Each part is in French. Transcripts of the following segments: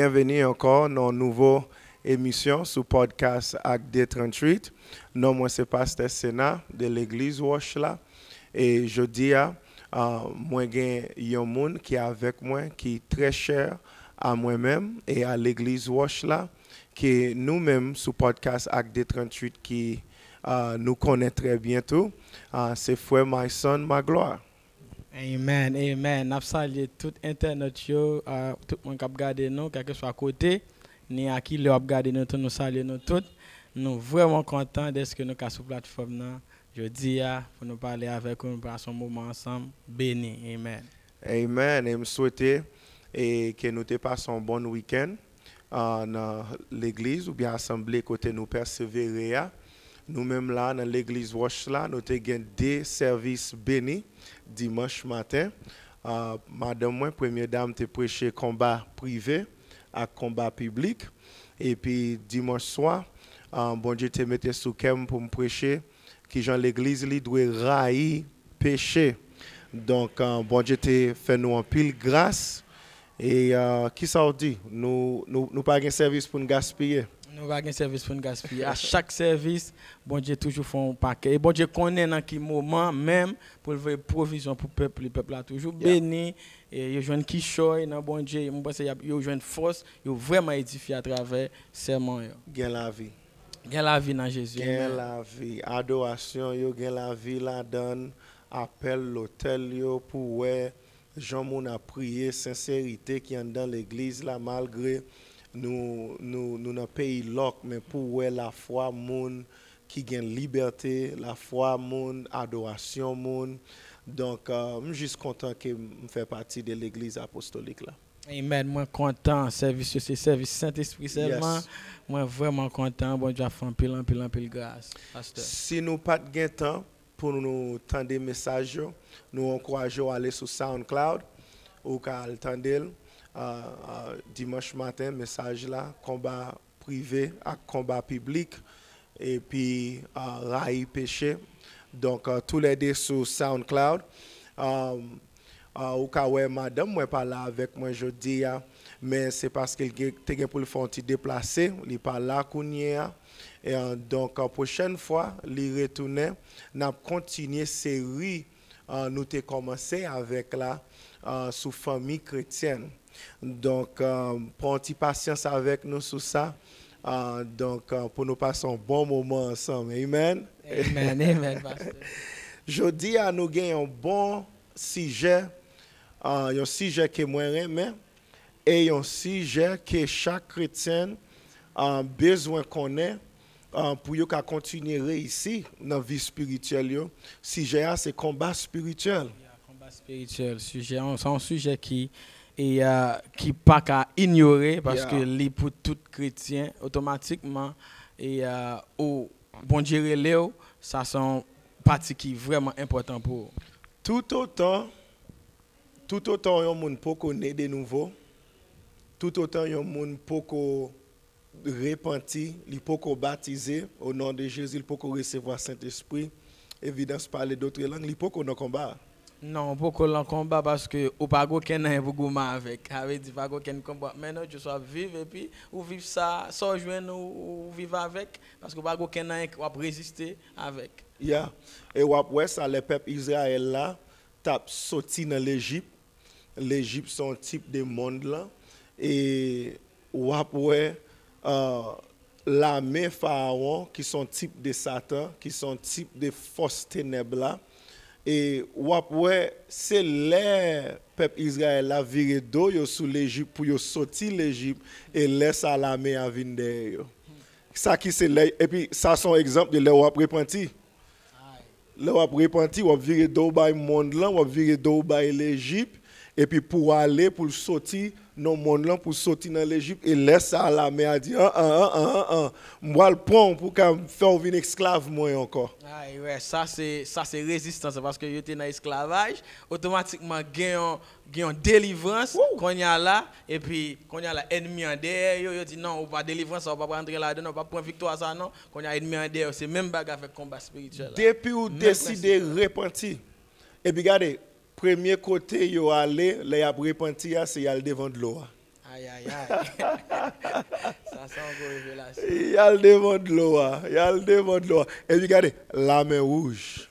bienvenue encore dans une nouvelle émission sur podcast Acte 38. Non, moi c'est Pasteur Sénat de l'église Wash là. Et je dis moi j'ai un monde qui est avec moi, qui est très cher à moi-même et à l'église Wash là, qui nous-mêmes sur podcast Acte 38 qui nous connaît très bientôt. C'est frère My Son, Ma Gloire. Amen, amen. N'a salué tout internet yo, tout le monde qui a regardé nous, quel que soit à côté, ni à qui le a regardé nous, nous saluons nous tous. Nous vraiment contents d'être que nous sommes sur la plateforme là. Je dis pour nous parler avec nous, passer un moment ensemble. Béni, amen. Amen. Et je souhaite que nous te passions un bon week-end dans l'église ou bien assemblée côté nous persévérer. Nous-mêmes là, dans l'église Wash là, nous avons des services bénis dimanche matin. Madame, moi, première dame, te prêché combat privé à combat public. Et puis dimanche soir, bon Dieu te mette sous cœur pour me prêcher que Jean l'église lui doit railler péché. Donc, bon Dieu te fait nous en pile grâce. Et qui ça dit? Nous pas un service pour nous gaspiller. Nous avons un service pour nous gaspiller. À chaque service, bon Dieu toujours font un paquet. Et bon Dieu connaît dans quel moment même pour faire provision pour le peuple a toujours béni. Et il joue qui choy dans bon Dieu. Je pense qu'il y a une force, il vraiment édifié à travers sermon. Gain la vie. Gain la vie dans Jésus. Gain la vie. Adoration, yo gain la vie la donne. Appelle l'hôtel yo pour ouais. Jean moun a prié sincérité qui est dans l'église là malgré nous dans pays loc mais pour ouais la foi moun qui gagne liberté, la foi moun, adoration moun. Donc je suis juste content que me fait partie de l'église apostolique là. Amen, moi content, service c'est service Saint-Esprit seulement. Yes. Moi vraiment content, bon Dieu a fait un pile grâce. Pasteur. Si nous pas de temps pour nous tendre des messages, nous encourageons à aller sur SoundCloud ou qu'à attendre dimanche matin message là combat privé à combat public et puis rail péché. Donc tous les deux sur SoundCloud. Ou ka ouais madame moi pas là avec moi jeudi mais c'est parce qu'il était pour le faire déplacer, il pas là kounya. Et donc prochaine fois, il retourner, n'a continuer série nous t'ai commencé avec la sous famille chrétienne. Donc prends un petit patience avec nous sur ça. Donc pour nous passer un bon moment ensemble. Amen. Amen, amen, pasteur. Jeudi nous gagnons un bon sujet, un sujet que moi j'aime et un sujet que chaque chrétien a besoin connaître. Pour yo ka continuer ici dans la vie spirituelle, sujet c'est combat spirituel. Combat spirituel, c'est un sujet qui pas qu'à ignorer parce que li pour tout chrétien automatiquement et au bon Dieu Léo, ça sont partie qui vraiment important pour tout autant yon moun poko né de nouveau, tout autant yon moun poko repenti, il peut baptiser au nom de Jésus, il peut recevoir Saint-Esprit, évidence parler d'autres langues, il peut dans combat. Non, beaucoup dans combat parce que au pas aucun avec, avec dit pas aucun combat. Maintenant je sois vivre et puis ou vivre ça sans joindre ou vivre avec parce que pas aucun va résister avec. Yeah. Et ouais ça les peuples Israël là t'a sorti dans l'Égypte. L'Égypte sont type de monde là et ouais l'armée pharaon qui sont type de Satan, qui sont type de force ténèbres là. Et ouais c'est les peuple Israël la viré d'eau sous l'Égypte pour yo sortir l'Égypte et laisse à l'armée à venir derrière. Ça qui c'est et puis ça sont exemple de leur repenti. Leur repenti ou viré d'eau by monde là, ou viré d'eau by l'Égypte et puis pour aller pour sortir non monde là pour sortir dans l'Égypte et laisse à l'armée a dit moi le prends pour faire venir esclave moi encore. Ah ouais, ça c'est résistance parce que j'étais dans esclavage, automatiquement gagne délivrance qu'on y a là et puis qu'on y a là ennemi en derrière, yo dit non, on pas délivrance, on pas rentrer là-dedans, on pas prendre victoire ça non, qu'on y a ennemi en derrière, c'est même bagarre avec combat spirituel. Depuis ou décider repentir. Et puis regardez premier côté yo aller les a repenti c'est y aller devant de l'eau. Aïe, aïe, aïe. Ça sent encore révélation. Il y a le devant de l'eau. Il y a le devant de l'eau. Et puis regardez, la main rouge.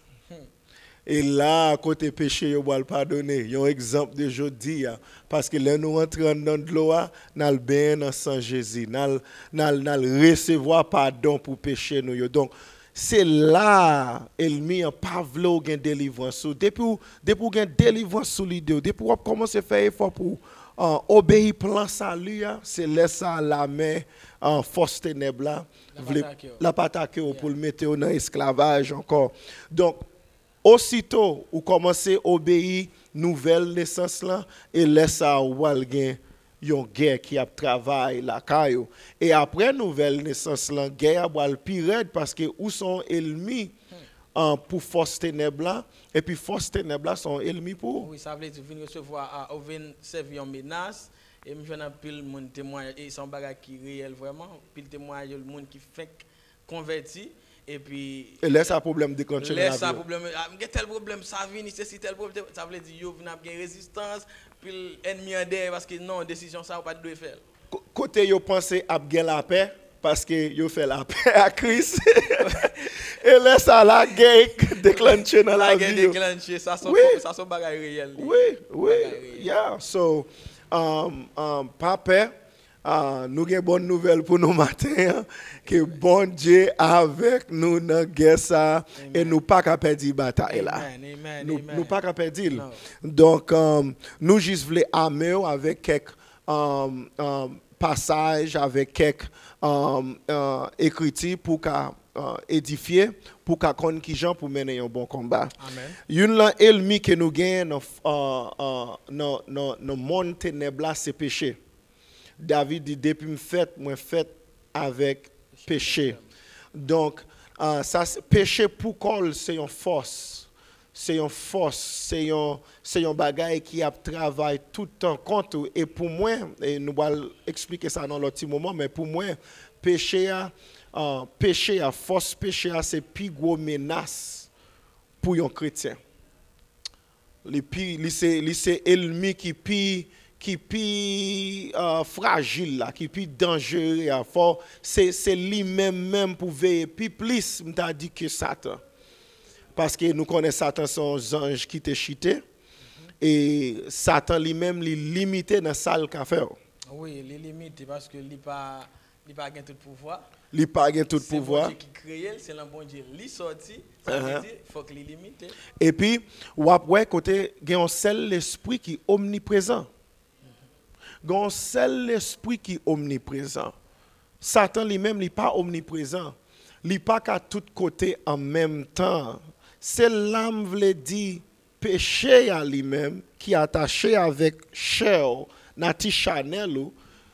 Et là, côté péché, il va le pardonner. Il y a un exemple de jeudi. Parce que là, nous rentrons dans de l'eau, nous allons bien dans sang Jésus. Nous allons recevoir pardon pour péché. Donc, c'est là, ennemi, pas vouloir une délivrance. Depuis que une délivrance sur l'idée, depuis que vous commencez à faire effort pour obéir plan salut, c'est laisser la main en force ténèbres là, la pataque pour le mettre dans l'esclavage encore. Donc, aussitôt, vous commencez à obéir nouvelle naissance là, et laissez ou alguien yon guerre qui a travail la caillou. Et après nouvelle naissance la guerre va le pire parce que où sont ennemis pour force ténèbres là, et puis force ténèbres là sont ennemis pour. Oui, ça veut dire venir recevoir ou venir servir une menace et me joindre pile monde témoignage et son bagage qui réel vraiment, pile témoignage le monde qui fait converti. Et puis laisse un problème déclencher laisse ça problème tel problème ça vient c'est tel problème ça veut dire yo vient avoir résistance puis ennemi en derrière parce que non décision ça pas doit faire côté yo penser à gagner la paix parce que yo fait la paix à Christ et laisse ça la guerre déclencher dans la vie déclencher ça son bagage réel oui yeah so papa nous avons une bonne nouvelle pour nous matin, que bon Dieu avec nous dans la guerre et nous pas qu'à perdre la bataille là. Nous pas qu'à perdre. Donc, nous juste voulons aimer avec quelques passages, avec quelques écritures pour édifier, pour qu'on qui gens pour mener un bon combat. Une ennemi que nous gagnons dans le monde ténébreux, c'est péché. David dit, depuis moi fait avec péché. Donc, ça, péché pour col, c'est une force. C'est une force, c'est un bagage qui a travaillé tout le temps contre. Et pour moi, et nous allons expliquer ça dans l'autre moment, mais pour moi, péché, force péché, c'est la plus grosse menace pour un chrétien. C'est l'ennemi qui est fragile, là, qui est dangereux, c'est lui-même pour veiller. Puis plus, je t'ai dit que Satan. Parce que nous connaissons Satan, son ange qui te chité. Et Satan lui-même, il est limité dans sa salle café. Oui, il est limité parce qu'il n'a pas tout pouvoir. Il n'a pas tout pouvoir. C'est Dieu qui crée, c'est le bon Dieu qui sorti. Ça veut dire qu'il faut qu'il est limité. Et puis, après, côté, il y a un seul esprit qui est omniprésent. Un seul esprit qui est omniprésent. Satan lui-même n'est pas omniprésent. Il n'est pas qu'à tous côtés en même temps. C'est l'âme veut dire péché à lui-même qui est attaché avec chair, Nati Chanel.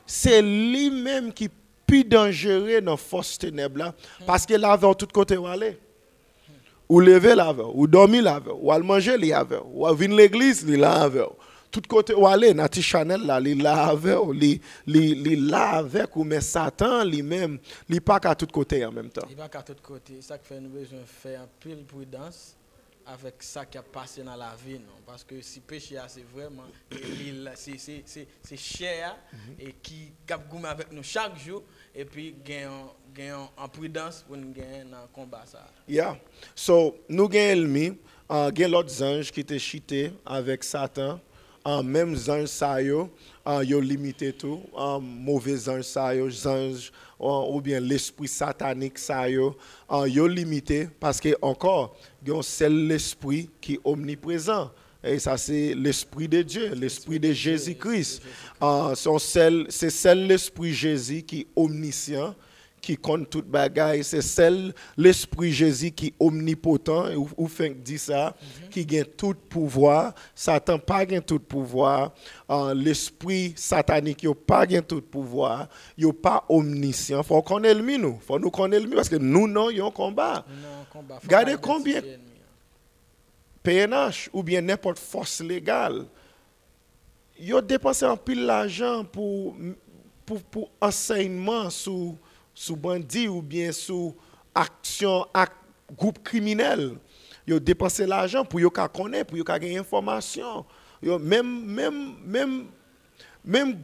C'est lui-même qui est plus dangereux dans la force ténèbres parce qu'il avait tous côtés où aller. Ou lever la veille, ou dormir la veille, ou aller manger la veille, ou venir à l'église la veille. Tout côté où aller, Nati Chanel là, il lave avec ou mais Satan lui-même, il pas qu'à tout côté en même temps. Il pas qu'à tout côté, ça fait nous besoin faire un pile prudence avec ça qui a passé dans la vie non parce que si péché c'est vraiment c'est cher et qui cap goûter avec nous chaque jour et puis gagne en prudence pour nous gagner dans le combat ça. Yeah. So nous gagne ennemi, gagne l'autre ange qui était chité avec Satan. Même ange ça yo limité tout mauvais ange ça yo ange ou bien l'esprit satanique ça yo limité parce que encore il y a un seul esprit qui est omniprésent et ça c'est l'esprit de Dieu, l'esprit de Jésus-Christ. C'est seul l'esprit Jésus qui est omniscient, qui compte toute bagaille, c'est seul l'esprit Jésus qui est omnipotent, ou fait dit ça, qui gagne tout pouvoir. Satan pas gagne tout pouvoir. L'esprit satanique n'a pas gagne tout pouvoir. Il n'est pas omniscient. Il faut qu'on ait l'ennemi, nous. Il faut nous connaître l'ennemi parce que nous, non, il y a un combat. Regardez combien PNH ou bien n'importe force légale, ils ont dépensé un pile d'argent pour enseignement sous bandit ou bien sous action groupe criminel. Ils ont dépensé l'argent pour qu'ils connaissent, pour qu'ils aient information. Même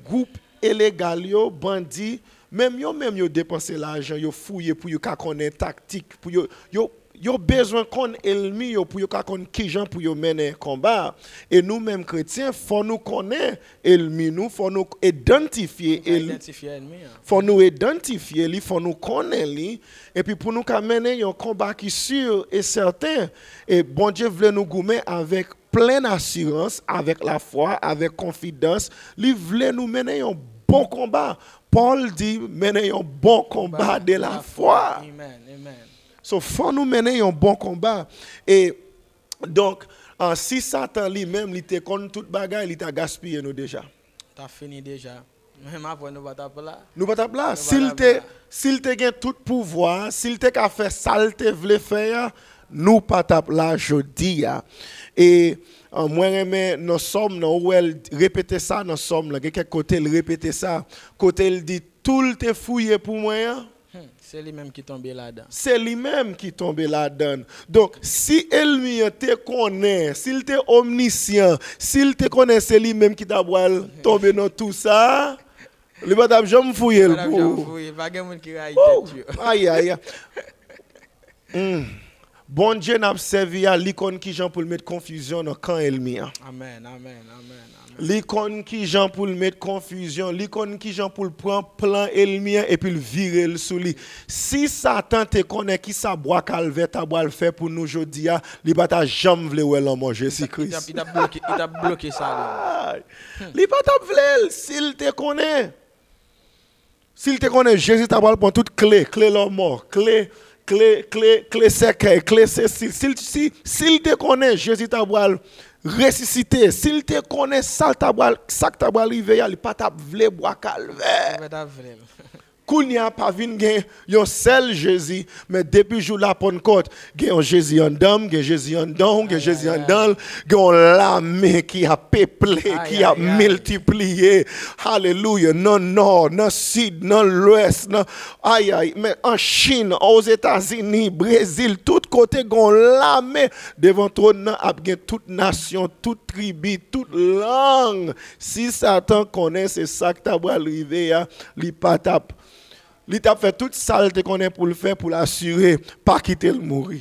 groupe illégal yo, bandit, même yo dépenser l'argent, yo fouiller pour yo ka connaître tactique, pour yo besoin qu'on ennemi yo pour yo ka connaître qui gens pour yo mener combat. Et nous mêmes chrétiens, faut nous connaître ennemi nous, faut nous identifier ennemi. Faut nous identifier lui, faut nous connaître lui et puis pour nous ka mener un combat qui sûr et certain et bon Dieu veut nous goumer avec pleine assurance, avec la foi, avec confidence, lui veut nous mener un bon combat. Paul dit mener un bon combat de la foi. Amen, amen. So, faut nous mener un bon combat. Et donc, si Satan lui-même, il te compte toute bagaille, il t'a gaspillé nous déjà. T'as fini déjà. Même après, nous pas taper là. Nous pas taper là. S'il te gagne tout pouvoir, s'il te a fait salte vle faire, nous pas taper là jodi. Et moi j'aime nos sommes où elle répétait ça dans somme là quelques côté il répétait ça côté il dit tout le te fouillé pour moi. C'est lui-même qui tombe là-dedans. C'est lui-même qui tombe là-dedans. Donc, si ennemi te connaît, s'il te omniscient, s'il te connaît, c'est lui-même qui t'a tomber dans tout ça. Le batable jamais fouiller le coup. Pas de monde qui raille tête. Aïe aïe. Bon Dieu n'a servi à l'icône qui Jean pour mettre confusion dans camp ennemi. Amen, amen, amen. L'icône qui Jean pour mettre confusion, l'icône qui Jean pour prendre plan ennemi et puis le virer le sous lui. Si Satan te connaît qui ça bois calvaire ta bois le faire pour nous aujourd'hui, il va ta jamais vle ou l'homme Jésus-Christ. Il t'a bloqué ça. Il va ta vle s'il te connaît. S'il te connaît Jésus t'a bois prendre toute clé l'homme mort, clé secret, clé Cécile. S'il te connaît Jésus t'a bois ressuscité, s'il te connaît ça t'a bois arrivé, il pas t'a vle bois calvaire. Kounya pas vinn gen yon seul Jésus mais depuis jour la Pentecôte gen un Jésus en dame gen Jésus en don gen Jésus en dans gen l'armée qui a peuplé qui a multiplié alléluia non nord non sud non l'ouest non aïe mais en Chine aux États-Unis Brésil tout côté gen l'armée devant trône a gen toute nation toute tribu toute langue si Satan connaît c'est ça que t'a arrivé li pas tape. Il t'a fait toute saleté qu'on est pour le faire, pour l'assurer, pas quitter le mourir.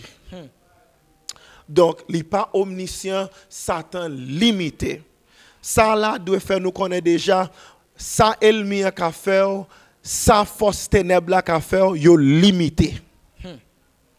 Donc, il n'est pas omniscient, Satan limité. Ça là doit faire nous connaître déjà, ça ennemi qu'a fait, ça force ténèbres qu'a fait, yo limité.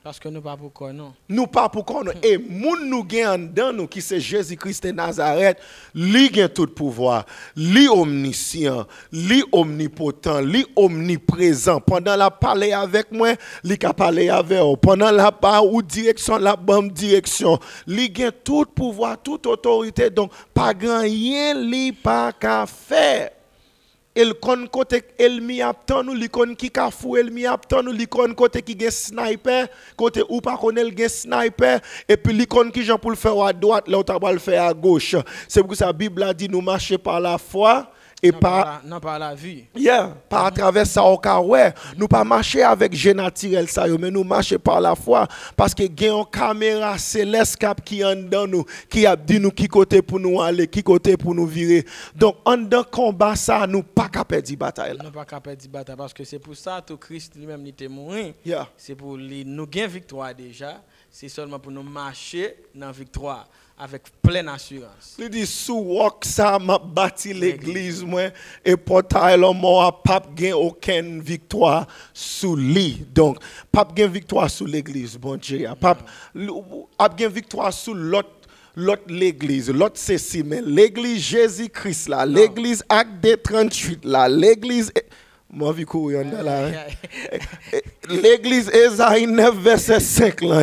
Parce que nous pas pour quoi non. Nous pas pour quoi non. Et moun nous gagne dans nous qui c'est Jésus-Christ de Nazareth, lui gagne tout pouvoir, lui omniscient, lui omnipotent, lui omniprésent. Pendant la parler avec moi, lui ka parler avec vous. Pendant la part ou direction la bonne direction, lui gagne tout pouvoir, toute autorité. Donc pas grand rien lui pas qu'à faire. El kon côté elmi aptan nous l'icône qui ka fou elmi aptan nous l'icône côté qui gen sniper côté ou pas connaît gen sniper et puis l'icône qui Jean pour le faire à droite là ou ta le faire à gauche c'est pour que sa Bible a dit nous marcher par la foi et non par la vie. Par à travers ça au cas ouais, nous pas marcher avec G naturel ça mais nous marcher par la foi parce que gen une caméra céleste qui en dans nous qui a dit nous qui côté pour nous aller, qui côté pour nous virer. Donc en dans combat ça nous pas capable de bataille. Nous pas capable de bataille parce que c'est pour ça que Christ lui-même il était mort. C'est pour nous gagner victoire déjà, c'est seulement pour nous marcher dans victoire. Avec pleine assurance. Il dit sous walk ça m'a bâti l'église moi et portail l'homme a pas gain aucune victoire sous lui. Donc pas gain victoire sous l'église bon Dieu. Pas gain victoire sous l'autre l'église, l'autre c'est mais l'église Jésus-Christ là, l'église Acte 38 là, l'église moi vu courir là. L'église Ésaïe 9 verset 5 là,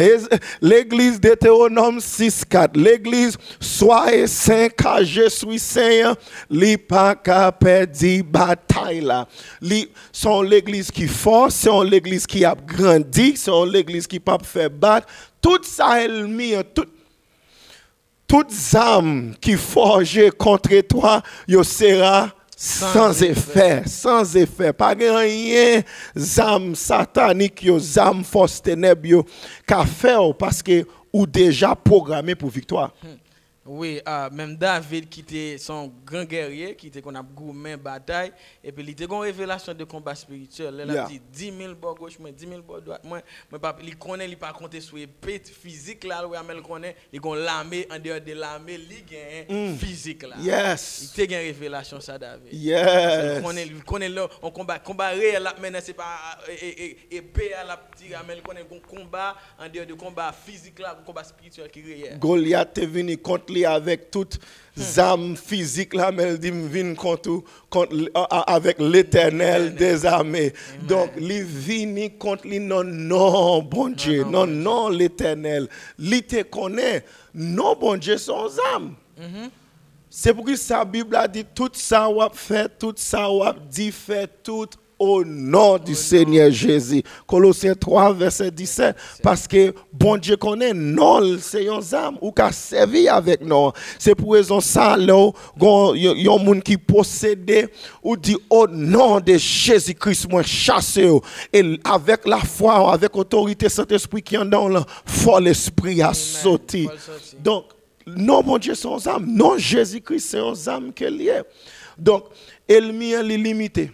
l'église Deutéronome 6:4, l'église soyez saint car je suis saint, li pas ka perdre bataille là. Li sont l'église qui force, sont l'église qui a grandi, sont l'église qui pas fait battre, tout ça ennemi toutes âmes qui forgent contre toi, yo sera sans effet, pas rien, zam satanique, yo zam force ténèbres, qu'a fait parce que ou déjà programmé pour victoire. Oui, même David qui était son grand guerrier, qui était qu'on a gourmand bataille, et puis il était une révélation de combat spirituel. Il a dit 10 000 bords gauche, 10 000 bords droite. Moi, il connaît, il pas compter sur épée physique là, il connaît, il a l'armée, en dehors de l'armée, il gagne physique là. Yes. Il a une révélation ça, David. Yes. Il connaît là, on combat réel là, mais c'est pas épée à la petite, mais il connaît un combat, en dehors de combat physique là, un combat spirituel qui est réel. Goliath est venu contre lui avec toute âme physique là, mais il dit vient contre avec l'Éternel des armées. Donc il vient contre lui non bon Dieu, non l'Éternel. Il te connaît non bon Dieu son âme. C'est pourquoi sa Bible a dit tout ça a fait, tout ça a dit fait tout au nom du Seigneur Jésus. Colossiens 3, verset 17. Parce que bon Dieu connaît, non, c'est une âme ou qui a servi avec nous. C'est pour raison ça, là, il y a un monde qui possède ou dit au nom de Jésus-Christ, moi chasse. Et avec la foi, avec l'autorité, cet esprit qui est dans là, fort l'esprit a sauté. Donc, non, mon Dieu, c'est une âme. Non, Jésus-Christ, c'est une âme qu'elle est. Donc, ennemi est limité.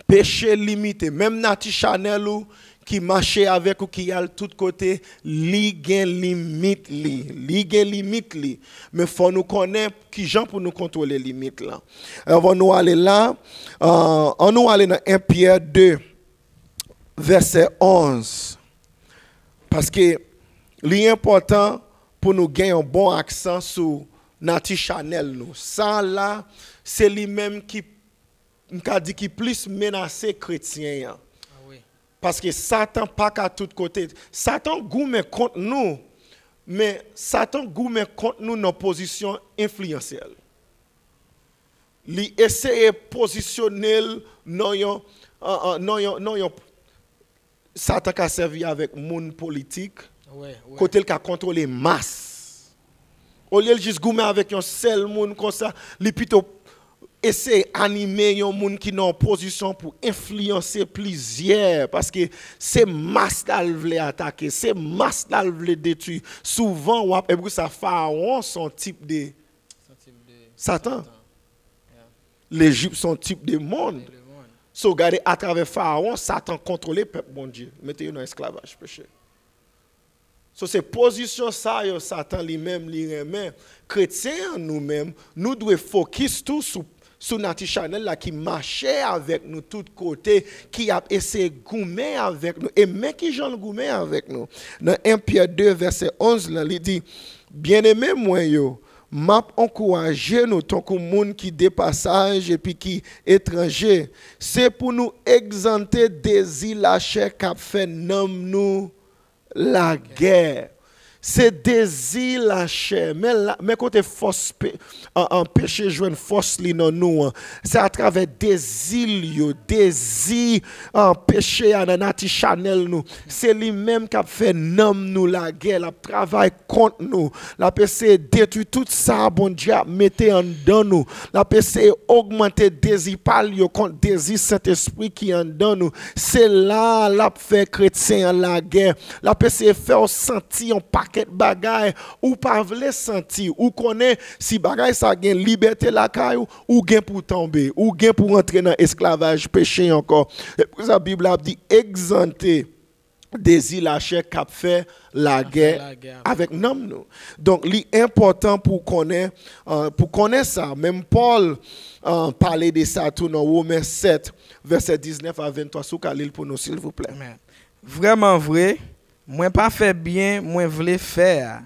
Péché limité, même Nati Chanel ou qui marchait avec ou qui a de tous côtés, li gen limite li. Mais faut nous connaître qui gens pour nous contrôler les limites là. Alors on nous aller là, on nous aller dans 1 Pierre 2 verset 11. Parce que l'important pour nous gagner un bon accent sur Nati Chanel nous. Ça là, c'est lui-même qui dit qui plus menacé chrétien. Parce que Satan pas qu'à tous côtés. Satan gourmet contre nous, mais Satan gourmet contre nous dans position influentielle. Il essaie de positionner non Satan qui a servi avec monde politique, côté il a contrôlé masse. Au lieu de juste gourmet avec un seul monde comme ça, il plutôt essayer d'animer un monde qui est en position pour influencer plusieurs parce que c'est masse qui veut attaquer, c'est masse qui veut détruire. Souvent, et puis ça Pharaon son type de Satan. L'Égypte son type de monde. So regardez à travers Pharaon, Satan contrôle le peuple bon Dieu, mettez-le dans l'esclavage péché. So c'est position ça yo Satan lui-même lui remet chrétiens nous-mêmes, nous devons focus tout sur Nati Chanel là qui marchait avec nous tous côtés, qui a essayé de goumer avec nous et même qui j'en goumer avec nous. Dans 1 Pierre 2 verset 11 là, il dit bien-aimé moi yo, m'a encourager nous tant que monde qui dépassage et puis qui étranger, c'est pour nous exempter des la chair qu'a fait nomme nous la guerre. C'est désir la chair, mais côté force en péché joindre force li dans nous, c'est à travers désir en péché à Nati Chanel nous, c'est lui même qui a fait nomme nous la guerre, la travail contre nous, la PC détruit tout ça bon Dieu mettez en dedans nous, la PC augmenter désir par yo contre désir Saint-Esprit qui en dedans nous, c'est là la fait chrétien la guerre, la PC fait sentir un paquet bagay ou pas vle sentir ou connaît si bagay ça gain liberté la caillou ou gain pour tomber ou gain pour entrer dans esclavage péché encore. Et pour ça Bible a dit exempter désir la chair qui fait la guerre avec nous. Donc l'important pour connaître ça, même Paul parlait de ça tout dans Romains 7 verset 19 à 23 sous Khalil pour nous s'il vous plaît. Amen. Vraiment vrai. Moi pas fait bien, moi voulais faire.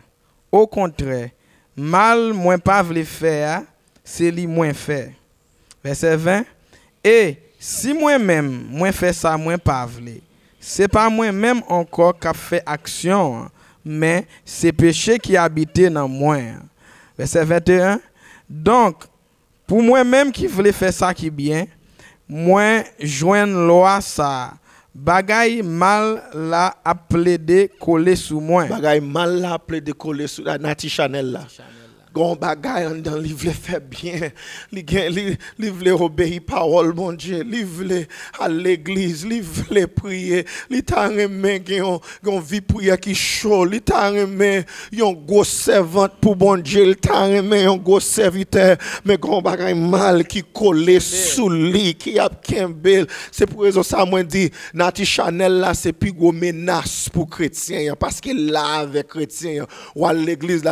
Au contraire, mal moi pas voulais faire, c'est lui moins fait. Verset 20. Et si moi-même moi fait ça, moi pas voulais. C'est pas moi-même encore qui fait action, mais c'est péché qui habite dans moi. Verset 21. Donc pour moi-même qui voulais faire ça qui bien, moi joindre loi ça. Bagay mal la appelé de coller sous moi. Bagay mal la appelé de coller sous la Nati Chanel là. gon bagay en dans li vle faire bien, li vle obéir parole bon Dieu, li vle à l'église, li vle prier, li ta remen gen vie prière qui chaud, li ta remen yon gros servante pour bon Dieu, li ta remen yon gros serviteur, mais gon bagay mal qui collé sous li, qui a kembel. C'est pour raison ça moi dit Nati Chanel là c'est plus gros menace pour chrétien parce que là avec chrétien ou à l'église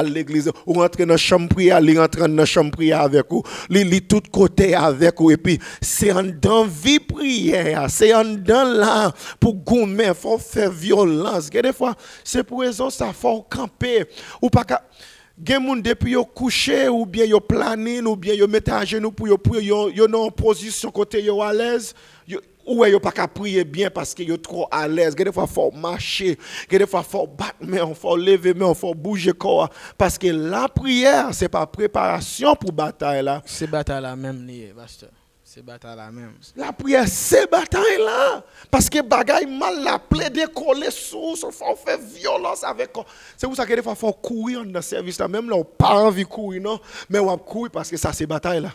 ou rentrer dans chambre prière, li rentre dans chambre prière avec ou, li tout côté avec ou et puis c'est en dans vie prière, c'est en dans là pour goumer, faut faire violence. Des fois c'est pour raison ça faut camper ou pas gen moun depuis yo couché ou bien yo planning ou bien yo mette à genoux pour yo dans position côté yo à l'aise ou yo pas qu'à prier bien parce que yo trop à l'aise. Des fois faut marcher, des fois faut battre main, faut lever main, faut bouger corps parce que la prière c'est pas préparation pour bataille là. C'est bataille là même lié pasteur. C'est bataille là même. La prière c'est bataille là parce que bagaille mal la plaider coller sous, faut faire violence avec. C'est pour ça que des fois faut courir dans le service là même là on pas envie courir non, mais on courir parce que ça c'est bataille là.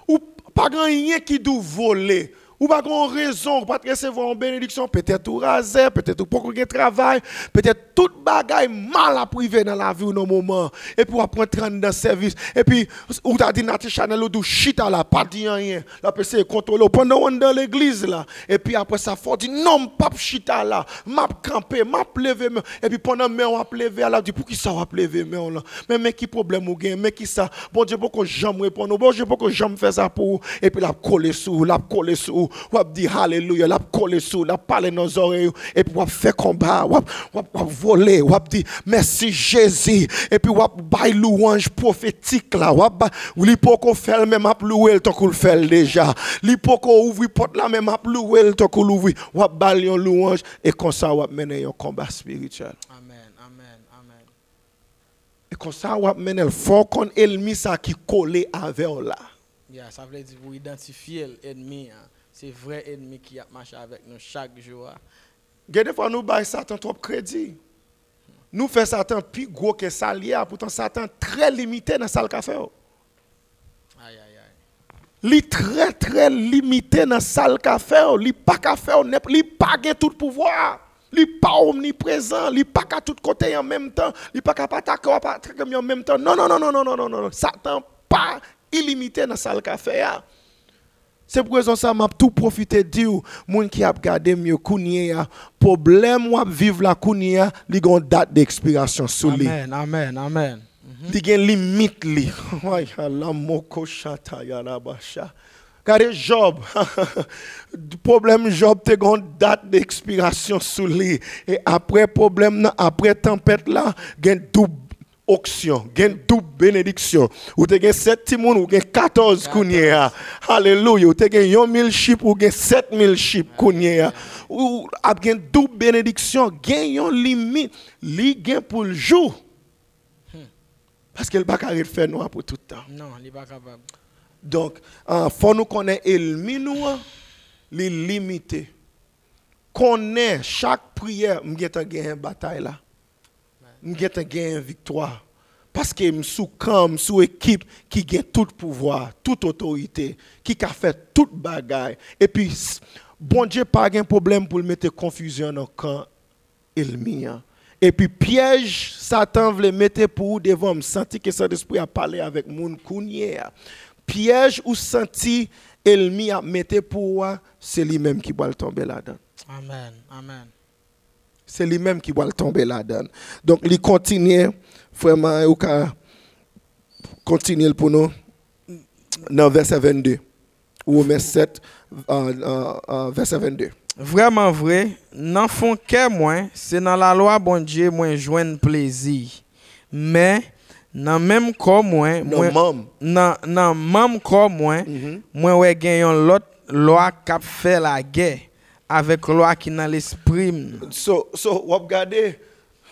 Ou pas grand rien qui doit voler. Ou pas grand raison, pas recevoir une bénédiction, peut-être ou raser, peut-être ou pas de travail, peut-être toute bagaille mal à priver dans la vie ou dans moment. Et puis après prendre dans le service. Et puis, ou t'as dit Nati Chanel ou chita là, pas dit rien. La PC contrôler pendant on dans l'église là. Et puis après ça, faut dire non, pas chita là, m'a camper, m'a lever. Et puis pendant mais on a lever là, dit pour qui ça va lever mais on là. Mais qui problème ou gain, mais qui ça? Bon Dieu pour que j'aime répondre, bon Dieu pour que j'aime faire ça pour et puis la coller sous, ou dire alléluia, la coller sous, la parler dans nos oreilles et puis on faire combat, on voler, on dire merci Jésus et puis on bail louange prophétique là, on li pour qu'on fait même ap louer tant qu'on le fait déjà. Li pour qu'on ouvre porte là même ap louer tant qu'on l'ouvre, on bail une louange et comme ça on mener un combat spirituel. Amen, amen, amen. Et comme ça on mener faut qu'on ennemi ça qui collé avec là. Yeah, ça veut dire vous identifier l'ennemi. Hein. C'est vrai ennemi qui a marché avec nous chaque jour. Des fois nous bail Satan trop crédit. Nous fait Satan plus gros que ça lié, pourtant Satan très limité dans salle café. Aïe aïe aïe. Li très limité dans salle café, li pas qu'à faire, li pas gain tout pouvoir. Li pas omniprésent, li pas qu'à tout côté en même temps, li pas qu'à attaquer en même temps. Non. Satan pas illimité dans salle café. C'est pour raison ça m'a tout profité dire moun qui a regardé mieux kounia problème ou vivre la kounia li gon date d'expiration sous li. Amen. Li gen limite li. Ay Allah moko chata ya la basha. Regardez Job. Problème Job te gon date d'expiration sous li et après problème après tempête là gen double auction, gen double bénédiction. Ou te gen 7 timoun ou gen 14 kounia. Alléluia. Ou te gen 1000 chip ou gen 7000 chip kounia. Ou ap gen double bénédiction, gen yon limite, li gen pour le jour. Parce que le pas capable faire noir pour tout le temps. Non, il pas capable. Donc, faut nous connaître ennemi nous, li limité. Connaît chaque prière, m'geta gagner une bataille là. M'geta gagner une victoire. Parce que m'sou camp, sous équipe qui gagne tout pouvoir, toute autorité, qui a fait toute bagaille. Et puis, bon Dieu pas de problème pour mettre confusion dans le camp ennemi. Et puis piège Satan voulait mettre pour devant me senti que Saint-Esprit a parlé avec moun kounye. Piège ou senti ennemi a mettre pour c'est lui-même qui va tomber là-dedans. Amen. C'est lui-même qui va tomber là-dedans. Donc il continue vraiment ou continue pour nous dans verset 22 ou verset 7 verset 22. Vraiment vrai, n'en font que moi, c'est dans la loi bon Dieu moi joindre plaisir. Mais dans même corps moi, dans même corps moi, moi ouais gagne l'autre loi qui fait la guerre avec loi qui dans l'esprit. So regardez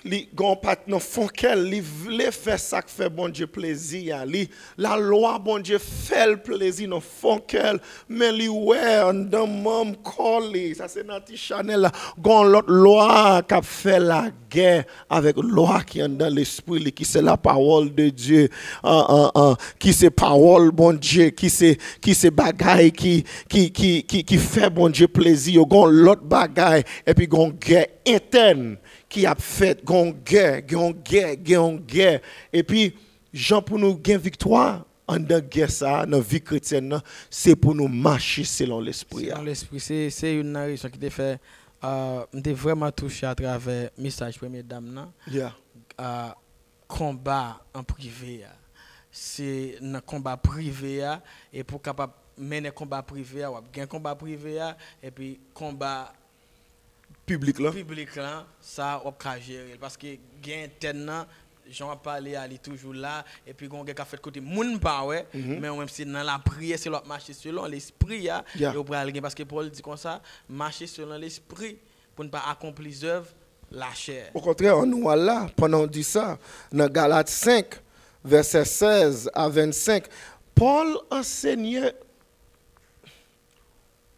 li gon pat nan fon kel, li vle faire ça qui fait bon Dieu plaisir, li la loi bon Dieu fait le plaisir nan fon kel, mais li ouais en dans mam collé, ça c'est Nati Chanel là, gon l'autre loi qui fait la guerre avec loi qui est dans l'esprit, qui c'est la parole de Dieu, qui c'est parole bon Dieu, qui c'est bagaille qui fait bon Dieu plaisir, gon l'autre bagaille et puis gon guerre interne qui a fait gon guerre et puis Jean pour nous gain victoire en dans guerre ça dans vie chrétienne c'est pour nous marcher selon l'esprit. Selon l'esprit, c'est une narration qui te fait m'était vraiment touché à travers message première dame là. Yeah. Combat en privé. C'est un combat privé et pour capable mener combat privé ou gain combat privé et puis combat public là ça on peut gérer parce que gain interne Jean parlé ali toujours là et puis gon gars fait côté moun pas ouais mais même si dans la prière c'est l'autre marcher selon l'esprit et on pral parce que Paul dit comme ça marcher selon l'esprit pour ne pas accomplir œuvre la chair. Au contraire on nous là pendant on dit ça dans Galates 5 verset 16 à 25 Paul enseignait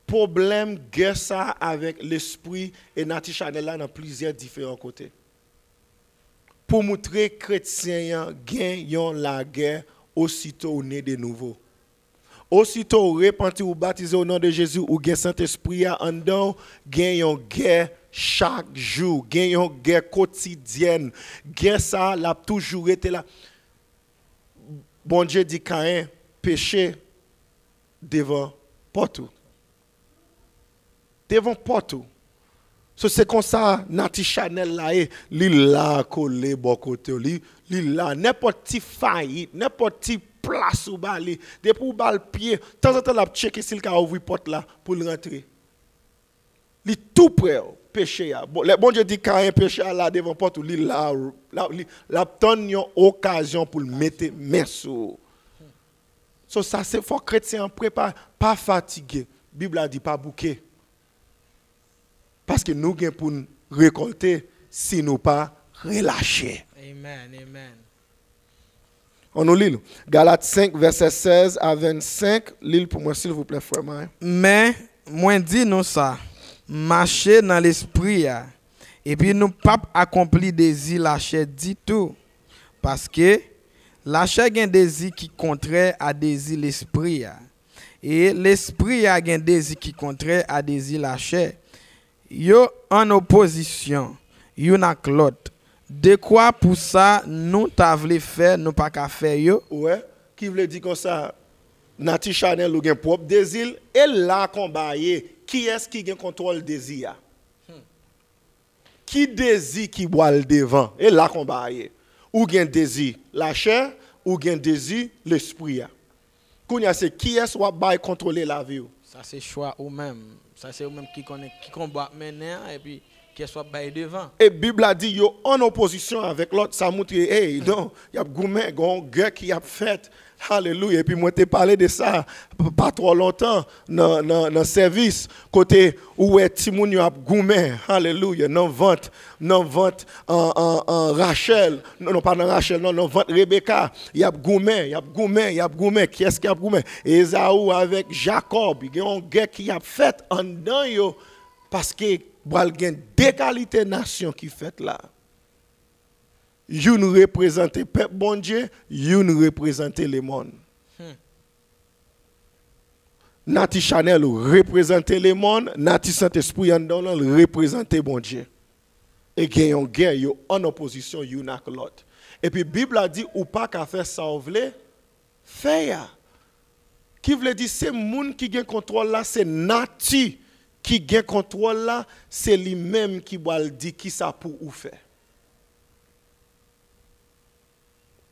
problème guerre ça avec l'esprit et Nati Chanel là dans plusieurs différents côtés. Pour montrer chrétiens gagnent la guerre aussitôt né de nouveau. Aussitôt repenti ou baptisé au nom de Jésus ou gagne Saint-Esprit en dedans, gagnent guerre chaque jour, gagnent guerre quotidienne. Guerre ça l'a toujours été là. Bon Dieu dit Caïn péché devant partout. Devant partout. So c'est comme ça Nati Chanel là li la collé bon côté li là n'importe petit faillite n'importe petit place ou bali depuis ou bal pied temps en temps la checker s'il ka ouvrir porte là pour rentrer li tout prêt péché a bon Dieu dit quand un péché là devant porte li là la donne une occasion pour mettre main sur so ça c'est faut chrétien prépare pas fatigué Bible a dit pas bouquet. Parce que nous gagnons pour nous récolter si nous pas relâcher. Amen, amen. On nous lit. Galates 5, verset 16 à 25. Lis pour moi, s'il vous plaît, frère. Mais, moi, dis nous ça. Marcher dans l'esprit. Et puis, nous pas accomplir désir la chair du tout. Parce que la chair a un désir qui contraire à désir l'esprit. Et l'esprit a un désir qui contraire à désir la chair. Yo en opposition, yon ak l'autre. De quoi pour ça nous t'a vle faire, nous pas qu'à faire yo? Ouais, qui veut dire comme ça Nati Chanel ou gen propre désir et là combat qui est-ce qui gen contrôle désir? Qui désir qui boit le devant et là combat ou gen désir la chair ou gen désir l'esprit. Kounya c'est qui est-ce ou ba contrôler la vie? Ça c'est choix ou même. Ça c'est eux-mêmes qui combat maintenant et puis qui soit bail devant. Et Bible a dit yo en opposition avec l'autre ça montre hey non, il y a goumé gon guerre qui a fait. Alléluia et puis moi t'ai parlé de ça pas trop longtemps dans service côté où est Timoun yo a goumé. Alléluia non vente en Rachel non pas dans Rachel non vente Rebecca il y a goumé qui est-ce qui a goumé Esaü avec Jacob il y a une guerre qui a fait en dedans yo parce que il y a deux qualités nation qui fait là. Une représente peuple bon Dieu, une représente le monde. Nati Chanel représente le monde, Nati Saint-Esprit représente bon Dieu. Et il y a une guerre en opposition une avec l'autre. Et puis la Bible a dit ou pas qu'à faire ça ou vle faire. Qui veut dire c'est monde qui gagne contrôle là, c'est Nati qui gagne contrôle là, c'est lui-même qui va le dire qui ça pour ou faire.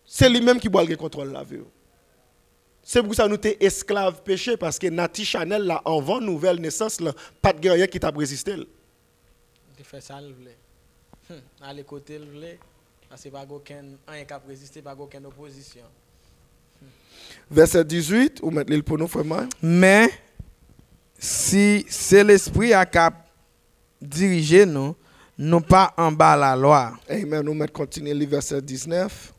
C'est lui-même qui va le contrôle la vie. C'est pour ça que nous sommes esclaves péché parce que Nati Chanel là avant nouvelle naissance là, pas de guerrier qui t'a résisté. Il fait ça le voulait. À l'écouter le voulait parce que pas aucun un qui a résisté, pas aucune opposition. Verset 18 ou mettre pour nous frère. Mais si c'est l'esprit à cap diriger nous, nous pas en bas la loi. Amen. Nous mettons continuer le verset 19.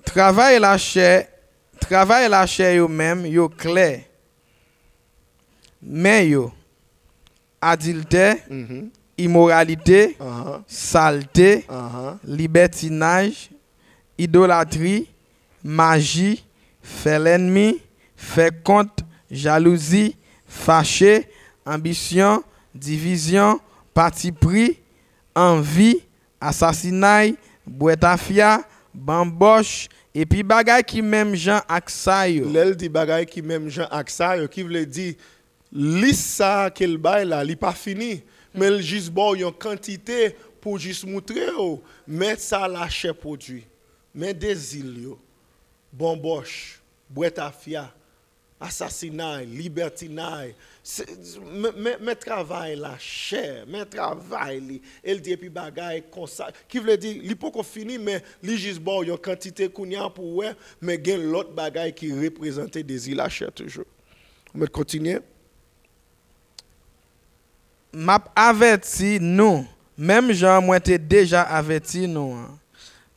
Travail la chair yo même yo clair. Mais yo adultère, immoralité, saleté, libertinage, idolâtrie, magie, fait l'ennemi, fait compte, jalousie, fâché, ambition, division, parti pris, envie, assassinat, boetafia, bamboche, et puis bagay qui même Jean ak sa yo. L'elle dit bagay qui même Jean ak sa yo, qui veut dire lisa qu'elle bail là, li pas fini, mais il juste bon une quantité pour juste montrer yo, mettre ça la chair produit. Mais des îles yo, bamboche, boetafia, assassinat, libertinage, mais travail la chair, mais travail, elle dit puis bagaille comme ça, qui veut dire, il peut qu'on finit, mais li juste bon, yon quantité qu'on y a pour ouais, mais gen l'autre bagaille qui représente des îles la chair toujours. On va continuer. M'a averti nous, même Jean moi t'ai déjà averti nous.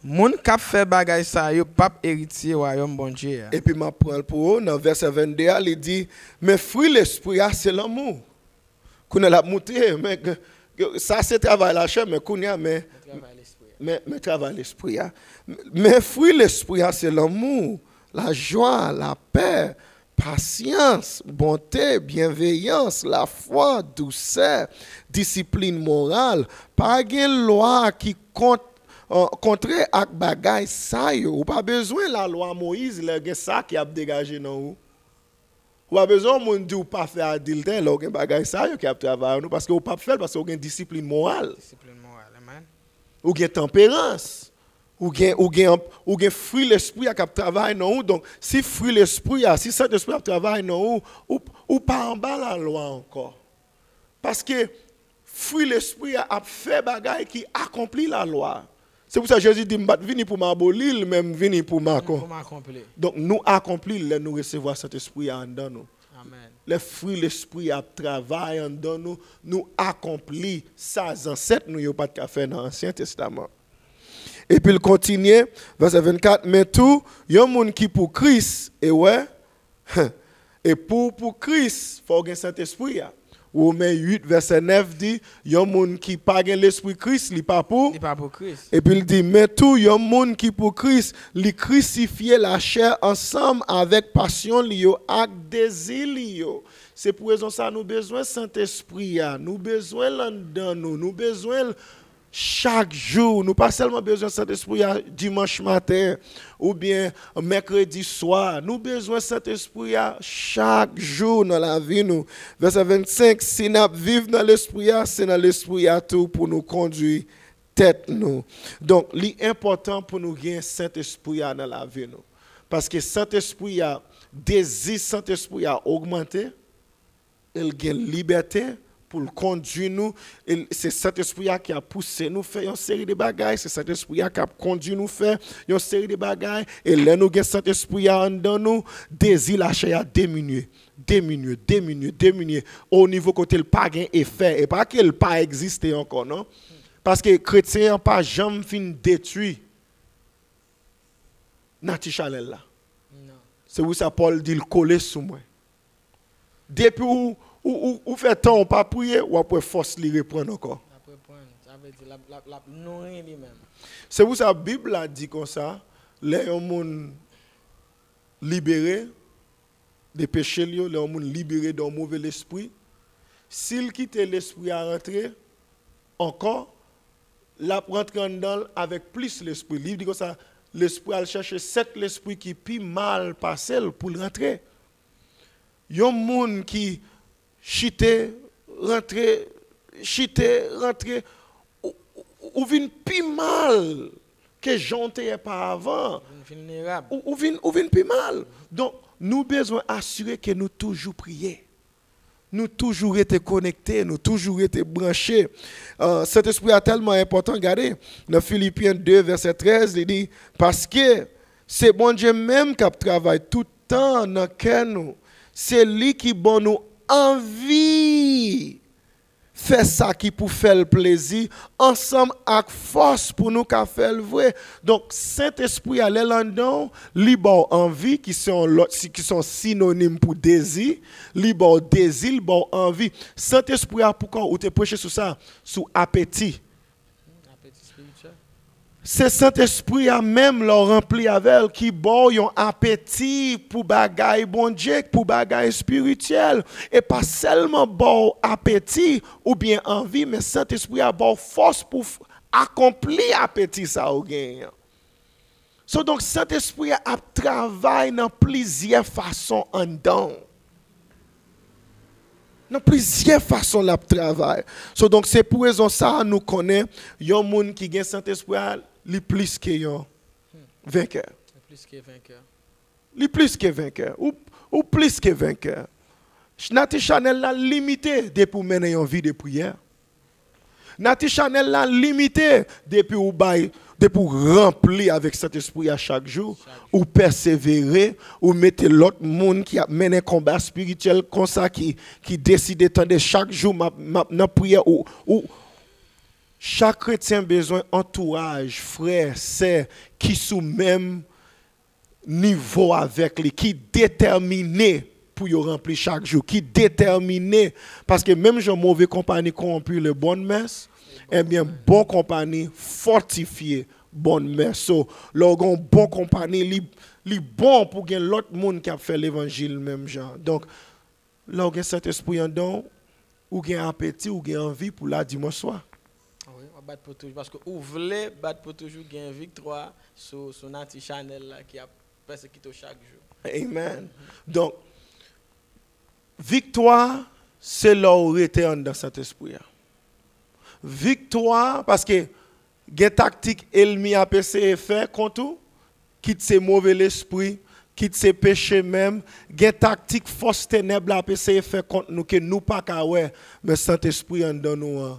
Moun k'ap fait bagay sa yo pap héritier royaume bon Dieu. Et puis m'a prend pour dans verset 22, il dit mais fruit l'esprit c'est l'amour. Qu'on l'a montré mais ça c'est travail la chair mais qu'on y a mais travail l'esprit. Mais fruit l'esprit c'est l'amour, la joie, la paix, patience, bonté, bienveillance, la foi, douceur, discipline morale. Pas une loi qui compte contraire ak bagay sa yo, ou pas besoin la loi Moïse, le gen ça qui a dégagé non ou. Ou pas besoin moun di ou pas faire adultère, le gen bagay sa yo qui a travaillé nous parce que ou pas faire parce que ou gen discipline morale. Discipline morale, amen. Ou gen tempérance. Ou gen fruit l'esprit a travail non ou. Donc si fruit l'esprit a, si cet esprit a travail non ou pas en bas la loi encore. Parce que fruit l'esprit a fait bagay qui accomplit la loi. C'est pour ça que Jésus dit, je ne suis pas venu pour m'abolir, même venu pour m'accomplir. Donc, nous accomplir, nous recevons cet esprit en nous. Amen. Les fruits, l'esprit a travaillé en nous, nous accomplir ça, ancêtres, nous n'avons pas de faire dans l'Ancien Testament. Et puis, il continue, verset 24, mais tout, il y a un monde qui pour Christ, et ouais, et pour Christ, il faut un Saint-Esprit. Romains 8, verset 9 dit, il y a un monde qui pas l'esprit Christ, il pas pour Christ. Et puis il dit, mais tout, il y a un monde qui pour Christ, il crucifier la chair ensemble avec passion liée avec désir. C'est pour raison ça nous besoin Saint-Esprit, nous besoin l'en nous besoin chaque jour, nous pas seulement besoin de Saint-Esprit dimanche matin ou bien mercredi soir, nous besoin de Saint-Esprit chaque jour dans la vie nous. Verset 25, si nous vivons dans l'Esprit, c'est dans l'Esprit tout pour nous conduire tête nous. Donc, l'important pour nous gagner Saint-Esprit dans la vie nous. Parce que Saint-Esprit a désir, Saint-Esprit a augmenté, il gagne liberté pour conduire nous. C'est cet esprit qui a poussé nous faire une série de bagages. C'est cet esprit qui a conduit nous faire une série de bagages. Et là, nous avons cet esprit en nous, désir la chair a diminué. Au niveau côté le pas gain effet. Et pas qu'il n'a pas existé encore, non? Parce que les chrétiens n'ont pas jamais fini détruit Nati Chanel là. C'est où ça Paul dit le coller sous moi. Depuis où fait temps on pas prier ou après force li reprendre encore. C'est où ça Bible a dit comme ça, les gens libérés des péchés, les gens libérés d'un mauvais esprit, s'il quitte l'esprit à rentrer encore, la rentre dedans avec plus l'esprit. Il dit comme ça, l'esprit a chercher cet l'esprit qui plus mal passé pour rentrer. Yon moun qui chité, rentré, ou vin plus mal que j'étais pas avant. Ou vin plus mal. Donc, nous besoin assurer que nous toujours prier. Nous toujours été connectés, nous toujours été branchés. Cet esprit est tellement important. Regardez, dans Philippiens 2, verset 13, il dit, parce que c'est bon Dieu même qui travaille tout le temps dans le cœur nous. C'est lui qui bon nous envie faire ça qui pour faire le plaisir ensemble avec force pour nous qu'à faire le vrai. Donc Saint-Esprit a l'élan libre envie qui sont synonymes pour désir, libre désir, libre envie. Saint-Esprit a pourquoi ou te prêcher sur ça, sur appétit. Appétit spirituel. C'est Saint-Esprit a même leur rempli avec qui bon un appétit pour bagaille bon Dieu, pour bagaille spirituel et pas seulement bon appétit ou bien envie mais Saint-Esprit a bon force pour accomplir appétit ça au gain. So donc Saint-Esprit a travaillé dans plusieurs façons en dedans. Dans plusieurs façons de travail. So donc c'est pour raison ça nous connaît yon monde qui gagne Saint-Esprit li plus que yon vainqueur. Plus que vainqueur. Li plus que vainqueur ou plus que vainqueur. Nati Chanel la limité depuis mener une vie de prière. Nati Chanel la limité depuis ou bail depuis remplir avec cet esprit à chaque jour ou persévérer ou mettre l'autre monde qui a mené combat spirituel comme ça qui décide de chaque jour dans prière ou chaque chrétien besoin entourage, frère, sœur qui sous même niveau avec lui, qui déterminé pour y remplir chaque jour, qui déterminé parce que même j'ai mauvais compagnie corrompu le bonne messe, eh bien bon compagnie fortifié bonne messe. So, lorsqu'on bon compagnie li bon pour que l'autre monde qui a fait l'évangile même genre. Donc lorsqu'on cet esprit en don ou gain appétit ou gain envie pour la dimanche soir. Battre pour toujours parce que vous voulez battre pour toujours gagner victoire sur Nati Chanel là qui a persécuté chaque jour. Amen. Donc victoire c'est l'autorité dans cet esprit. Victoire parce que les tactiques ennemies a essayé faire contre quitte ces mauvais esprit, quitte ces péchés même, les tactiques force ténèbres a essayé faire contre nous que nous pas ka ouais mais Saint-Esprit en dans nous.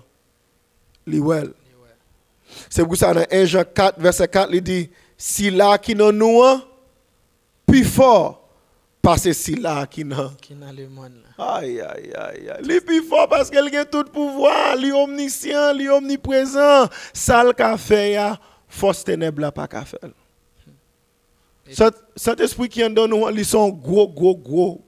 C'est pour ça dans 1 Jean 4 verset 4 il dit si là qui dans nous plus fort parce que si là qui dans le monde aïe aïe aïe aïe il plus fort parce qu'il a tout pouvoir, il omniscient, il omniprésent, ça le qu'a fait ya force ténèbres là pas qu'a faire. Cet esprit qui en dans nous ils sont gros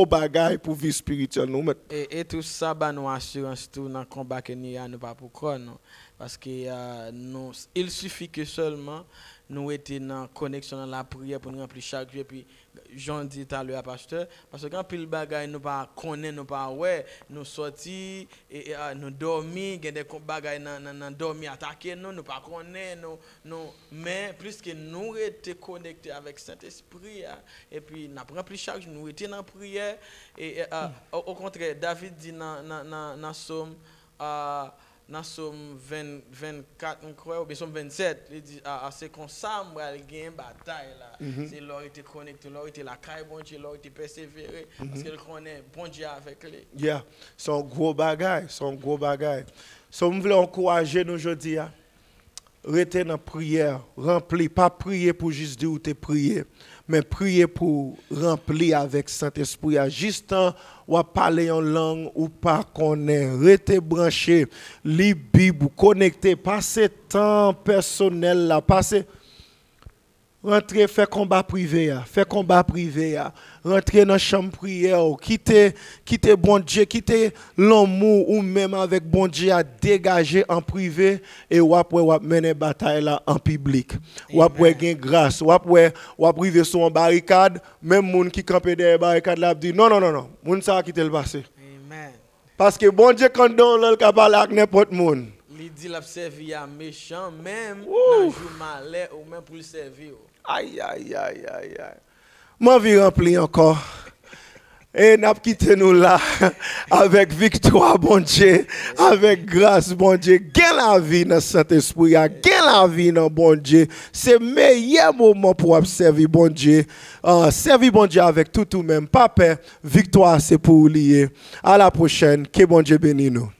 bagaille pour vie spirituelle nous mettre. Et tout ça ba nous assurance tout dans combat que nous pas pour croire non parce que nous il suffit que seulement nous étions dans connexion dans la prière pour nous remplir chaque jour puis Jean dit tout à l'heure pasteur parce que quand pile bagaille nous pas connaît nous pas ouais nous sorti et nous dormi il y a des bagaille dans dormir attaquer nous pas connaît nous mais plus que nous étions connectés avec Saint-Esprit et puis n'a rempli chaque jour nous étions dans prière et au contraire David dit dans Somme dans Somme 24 on croit ou bien Somme 27 il dit c'est comme ça on va gagner une bataille là c'est leur était connecté leur était la caille bon Dieu leur était persévérer parce qu'il connaît bon Dieu avec lui yeah son gros bagaille so on veut encourager nous aujourd'hui rester dans prière rempli pas prier pour juste dire ou te prier mais prier pour remplir avec Saint-Esprit juste ou parler en langue ou pas connaître rester branché li Bible connecter passer temps personnel là passer rentrer faire combat privé rentrer dans chambre prière quitter bon Dieu quitter l'amour ou même avec bon Dieu à dégager en privé et ou mener bataille là en public ou après gain grâce ou privé sur une barricade même moun qui camper derrière barricade là dit non moun ça quitter le passé amen parce que bon Dieu quand on capable avec n'importe monde il dit l'a servi à méchant même dans jour malheur ou même pour le servir. Aïe. Mon vie remplie encore. Et n'a quitté nous là avec victoire, bon Dieu, avec grâce, bon Dieu. Gain la vie dans Saint-Esprit, gain la vie dans bon Dieu. C'est le meilleur moment pour servir bon Dieu. Servir bon Dieu avec tout même. Pas peur, victoire c'est pour lier. À la prochaine. Que bon Dieu bénisse nous.